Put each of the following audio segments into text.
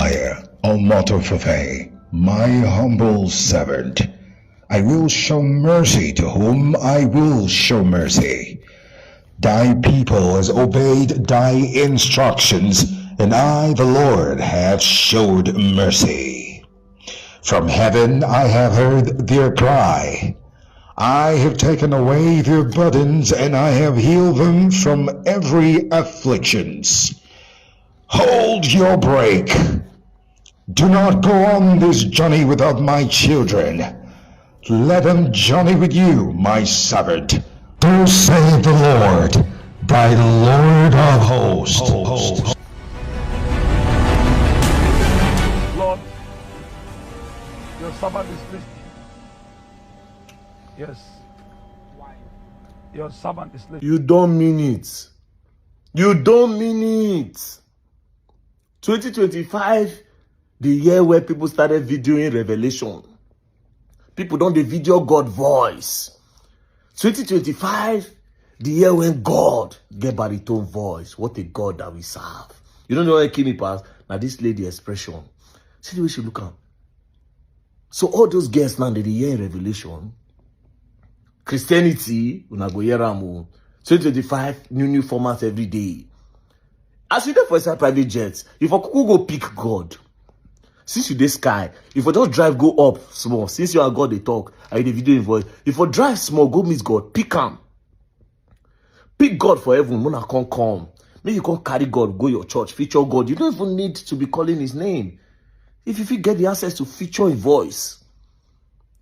I, Fufeyin, my humble servant, I will show mercy to whom I will show mercy. Thy people has obeyed thy instructions, and I, the Lord, have showed mercy. From heaven I have heard their cry. I have taken away their burdens, and I have healed them from every afflictions. Hold your break. Do not go on this journey without my children. Let them journey with you, my servant. So saith the Lord, thy Lord of hosts. Lord, your servant is listening. Yes. Your servant is listening. You don't mean it. You don't mean it. 2025, the year where people started videoing Revelation. People don't video God voice. 2025, the year when God get baritone voice. What a God that we serve. You don't know what came me past? Now this lady expression. See the way she look at. So all those girls now, they hear in Revelation. Christianity, una go hear am o. 2025, new formats every day. As you dey for inside private jets, if for kuku go pick God, since you dey sky, if for just drive go up small, since you and God dey talk, and you dey video in voice, if for drive small go meet God, pick am. Pick God for heaven, muna come. Make you come carry God, go your church, feature God. You don't even need to be calling his name. If you fit get the access to feature in voice,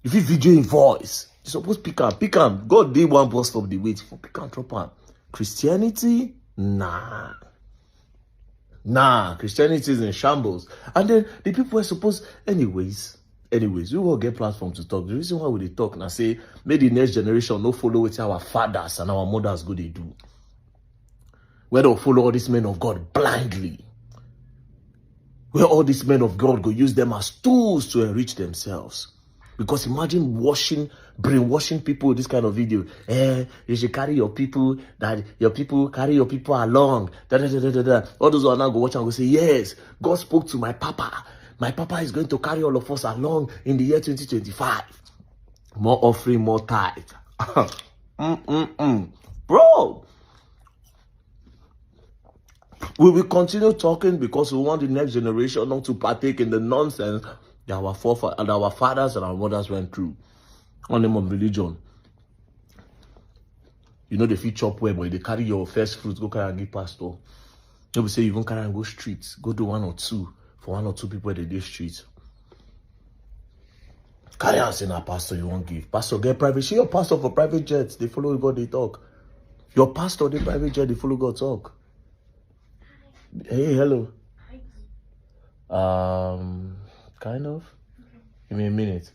if you video in voice, you suppose pick am. God dey one bus stop dey wait for pick am, drop am. Christianity, nah, Christianity is in shambles. And then the people are supposed, anyways, we will get platform to talk. The reason why we dey talk now say, may the next generation no follow what our fathers and our mothers go they do. Where they follow all these men of God blindly. Where all these men of God go use them as tools to enrich themselves. Because imagine brainwashing people with this kind of video. You should carry your people, carry your people along. All those who are now go watch and go say, yes, God spoke to my papa. My papa is going to carry all of us along in the year 2025. More offering, more tithe. Bro, we will continue talking because we want the next generation not to partake in the nonsense that our fathers and our mothers went through on the name of religion. You know, they fit chop well, but they carry your first fruits, go carry and give pastor. They will say you won't carry and go streets. Go do one or two for one or two people that do streets. Carry and say, pastor, you won't give. Pastor, get private. See your pastor for private jets. They follow God, they talk. Your pastor, they private jet, they follow God talk. Hey, hello. Kind of. Give me a minute.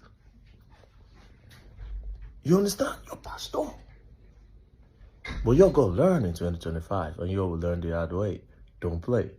You understand? Your pastor. But you're going to learn in 2025, and you will learn the hard way. Don't play.